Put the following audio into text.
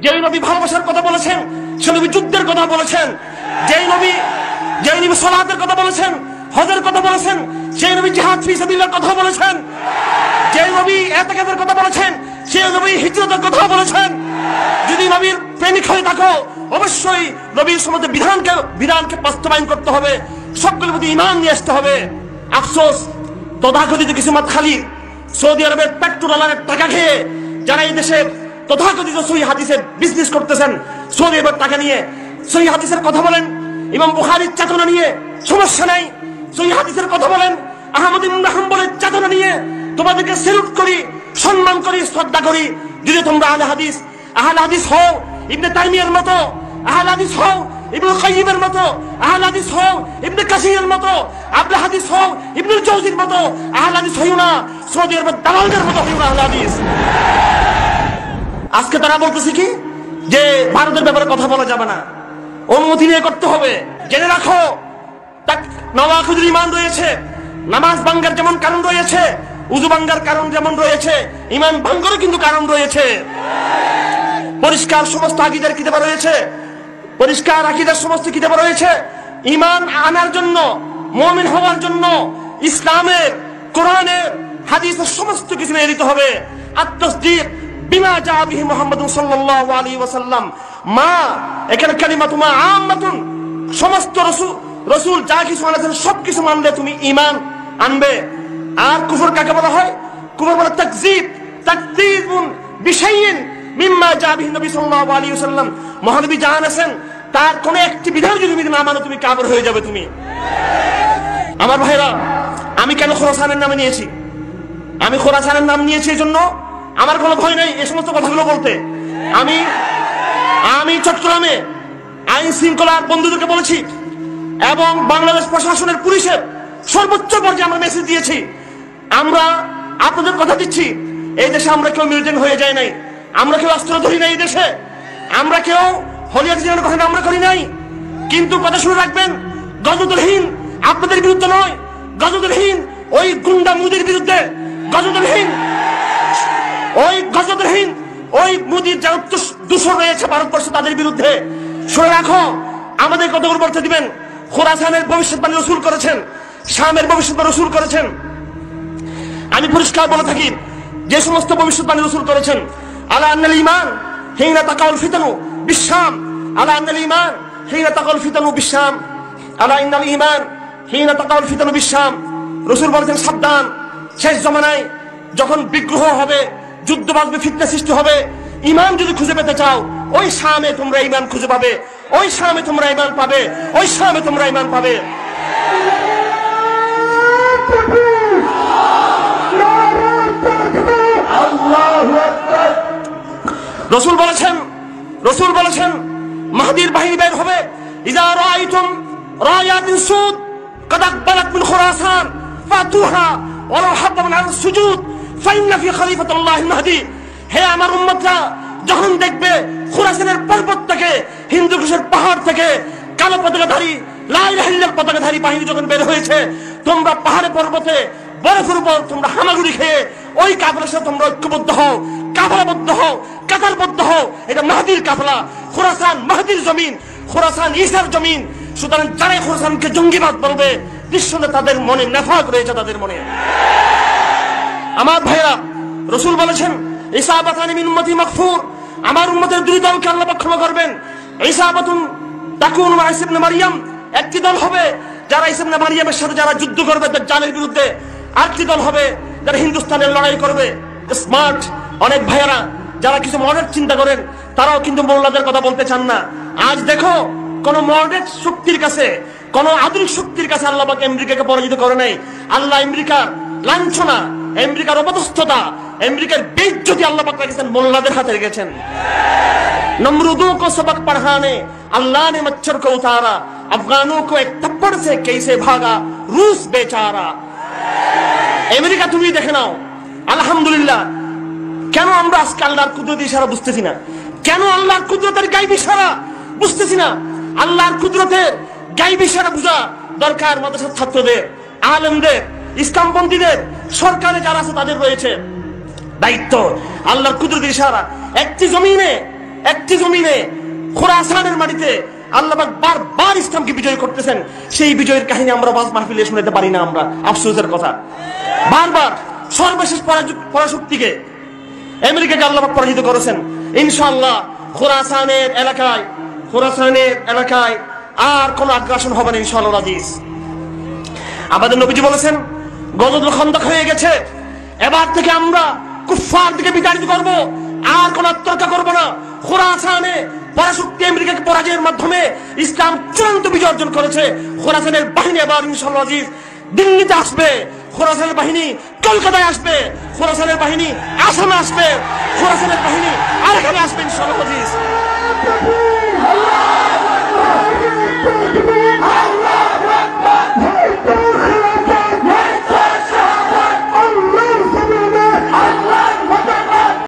যে নবী ভালোবাসার কথা বলেছেন, সে নবী যুদ্ধের কথা বলেছেন। যে নবী সালাতের কথা বলেছেন, হজের কথা বলেছেন, সেই নবী জিহাদ ফি সাবিলিল্লাহর কথা বলেছেন। যে নবী ইতিকাফের কথা বলেছেন, সেই নবী হিজরতের কথা বলেছেন। যদি নবীর প্রেমিক হয়ে থাকো, অবশ্যই নবীর সমস্ত বিধানকে বাস্তবায়ন করতে হবে, সকলের প্রতি ঈমান নিয়ে আসতে হবে। আফসোস, তথাকথিত কিছু মাতখালী সৌদি আরবের পেট্রোলারের টাকা খেয়ে যারা এই দেশে তথাকথিত সহিহ হাদিসের বিজনেস করতেছেন, সৌদি আরবের টাকা নিয়ে সহিহ হাদিসের কথা বলেন, ইমাম বুখারীর চেতনা নিয়ে সমস্যা নাই, সহিহ হাদিসের কথা বলেন, আহমদ ইবনে হাম্বলের চেতনা নিয়ে তোমাদেরকে স্যালুট করি, সম্মান করি, শ্রদ্ধা করি। যদি তোমরা আহলে হাদিস হও, ইবনে তাইমিয়ার মতো, আহলে হাদিস হও ইবনে কাইয়িমের মতো, আহলে হাদিস হও ইবনে কাসিরের মতো, আহলে হাদিস হও ইবনুল জাওজির মতো, আহলে হাদিস হইও না সৌদি আরবের দালালদের মতো হইও না আহলে হাদিস। আজকে তারা বলতেছে কি যে ভারতের ব্যাপারে কথা বলা যাবে না, অনুমতি নিয়ে করতে হবে। জেনে রাখো, নওয়াখিদের ঈমান রয়েছে, নামাজ ভাঙ্গার যেমন কারণ রয়েছে, উযু ভাঙ্গার কারণ যেমন রয়েছে, ঈমান ভাঙ্গেরও কিন্তু কারণ রয়েছে। পরিষ্কার সমস্ত আকীদার কিতাবে রয়েছে, পরিষ্কার আকীদার সমস্ত কিতাবে রয়েছে। ঈমান আনার জন্য, মুমিন হওয়ার জন্য ইসলামের, কোরআনের, হাদিসের সমস্ত কিছু মেনে নিতে হবে। আত-তাসদীক বিমা জা বিহি মুহাম্মাদুন সাল্লাল্লাহু আলাইহি ওয়াসাল্লাম। মা এখানে কালিমাতু মা আম্মাতুন, সমস্ত রাসূল যা কিছু আনেছেন সবকিছু মানলে তুমি ঈমান আনবে। আর কুফর কাকে বলা হয়? কুফর বলা তাকযীবুন বিশাইইন মিম্মা জা বিহি নবী সাল্লাল্লাহু আলাইহি ওয়াসাল্লাম। মহানবী যা আনেছেন তার কোন একটি বিধান যদি তুমি না মানো, তুমি কাফের হয়ে যাবে। তুমি আমার ভাইরা, আমি কেন খোরাসানের নামে নিয়েছি? আমি খোরাসানের নাম নিয়েছি এই জন্য আমার কোনো ভয় নেই এই সমস্ত কথাগুলো বলতে। আমি চট্টগ্রামে আইন শৃঙ্খলার বন্ধুদেরকে বলেছি এবং বাংলাদেশ প্রশাসনের পুলিশের সর্বোচ্চ পর্যায়ে আমরা মেসেজ দিয়েছি, আমরা আপনাদের কথা দিচ্ছি, এই দেশে আমরা কেউ মিলিটেন্ট হয়ে যায় নাই, আমরা কেউ অস্ত্র ধরি নাই, এই দেশে আমরা কেউ হলিয়া জিহাদের কথা আমরা করি নাই। কিন্তু কথা শুনে রাখবেন, গজদুলহীন আপনাদের বিরুদ্ধে নয়, গজদুলহীন ওই গুন্ডা মুদির বিরুদ্ধে, গজদুলহীন ওই মুদির যা দূষণ রয়েছে ভারতবর্ষে তাদের বিরুদ্ধে। শুনে রাখো, আমাদের কতগুলো বলতে দিবেন। খোরাসানের ভবিষ্যৎবাণী রাসূল করেছেন, শামের ভবিষ্যৎবাণী রাসূল করেছেন। আমি পরিষ্কার বলে থাকি, যে সমস্ত ভবিষ্যৎবাণী রাসূল করেছেন, আলা আন্নাল ঈমান হিনা তাকাউল ফিতানু বিশাম, আলা আন্নাল ঈমান হিনা তাকাউল ফিতানু বিশাম, আলা ইন্নাল ঈমান হিনা তাকাউল ফিতানু বিশাম। রাসূল বলেছেন, সাবধান, শেষ জমানায় যখন বিগ্রহ হবে, যুদ্ধ বাঁধবে, ফিতনা সৃষ্টি হবে, ঈমান যদি খুঁজে পেতে চাও, ওই শামে তোমরা ঈমান খুঁজে পাবে, ওই শামে তোমরা ঈমান পাবে, ওই শামে তোমরা ঈমান পাবে। রাসূল বলেছেন মাহদীর বাহিনী বের হবে, ইযা রাআইতুম রায়াতিন সুদ কাদ আকবালাত মিন খুরাসান ফাতুহা ওয়ালা হাব্বান আল সুজুদ ফাইন্না ফি খলিফাতুল্লাহিল মাহদী। হে আমার উম্মতরা, যখন দেখবে খুরাসানের পর্বত থেকে, হিন্দুকুশের পাহাড় থেকে কালো পতাকাধারী, লা ইলাহা ইল্লাল্লাহ পতাকাধারী বাহিনী যখন বের হয়েছে, তোমরা পাহাড়ে পর্বতে বরফের উপর তোমরা হামাগুড়ি খেয়ে ওই কাফেলার সাথে তোমরা ঐক্যবদ্ধ হও, কাফেলাবদ্ধ হও, কাতারবদ্ধ হও। এটা মাহদীর কাফেলা, খুরাসান মাহদীর জমিন, খুরাসান ঈসার জমিন। সুতরাং যারা খুরাসানকে জঙ্গিবাদ বলবে, নিঃসন্দেহে তাদের মনে নেফাক রয়েছে, তাদের মনে। আমার ভাইরা, রাসূল বলেছেন, ইসাবাতানি মিন উম্মতি মাগফুর, আমার উম্মতের দুই দলকে আল্লাহ ক্ষমা করবেন। ইসাবাতুন তাকুনু মা ঈসা ইবনে মারইয়াম, একটি দল হবে যারা ঈসা ইবনে মারইয়ামের সাথে যারা যুদ্ধ করবে দাজ্জালের বিরুদ্ধে, আরেকটি দল হবে যারা হিন্দুস্তানের লড়াই করবে। স্মার্ট অনেক ভাইয়েরা যারা কিছু মডার্ন চিন্তা করেন, তারাও কিন্তু মোল্লাদের কথা বলতে চান না। আজ দেখো, কোন মডার্ন শক্তির কাছে, কোন আধুনিক শক্তির কাছে আল্লাহ পাক আমেরিকাকে পরাজিত করে নাই। আল্লাহ আমেরিকার লাঞ্ছনা, আমেরিকার অপদস্থতা, আমেরিকার বেইজ্জতি আল্লাহ পাক রেখেছেন মোল্লাদের হাতে রেখেছেন। नमरूदों को सबक पढ़ाने अल्लाह ने मच्छर को उतारा, अफगानों को एक थप्पड़ से कैसे भागा रूस बेचारा। আমেরিকা তুমি দেখে নাও, আলহামদুলিল্লাহ। কেন আমরা আজকে আল্লাহর কুদরতের ইশারা বুঝতেছি না? কেন আল্লাহর কুদরতের গায়েবী ইশারা বুঝতেছি না? আল্লাহর কুদরতের গায়েবী ইশারা বোঝা দরকার মাদ্রাসার ছাত্রদের, আলেমদের, ইসলামপন্থীদের, সরকারে যারা আছে তাদের রয়েছে দায়িত্ব। আল্লাহর কুদরতের ইশারা একটি জমিনে খোরাসানের মাটিতে আল্লাহ পাক বারবার ইসলামকে বিজয় করতেছেন। সেই বিজয়ের কাহিনী আমরা ওয়াজ মাহফিলে শুনতে পারি না। আমরা আফসোসের কথা, বারবার সর্বশেষ পরাশক্তিকে আমেরিকাকে আল্লাহ পাক পরাজিত করেছেন। ইনশাআল্লাহ খোরাসানের এলাকায় আর কোন আগ্রাসন হবে না ইনশাআল্লাহ আজিজ। আমাদের নবীজি বলেছেন গজওয়াতুল খন্দক হয়ে গেছে, এবার থেকে আমরা কুফফার দিকে বিতাড়িত করব, আর কোন আত্মরক্ষা করব না। খোরাসানে পরাশক্তি আমেরিকাকে পরাজয়ের মাধ্যমে ইসলাম চূড়ান্ত বিজয় অর্জন করেছে। খোরাসানের বাহিনী এবার ইনশাআল্লাহ আজিজ দিল্লিতে আসবে, খোরাসানের বাহিনী কলকাতায় আসবে, খোরাসানের বাহিনী আসামে আসবে, খোরাসানের বাহিনী আর এখানে আসবে ইনশাআল্লাহ আজিজ।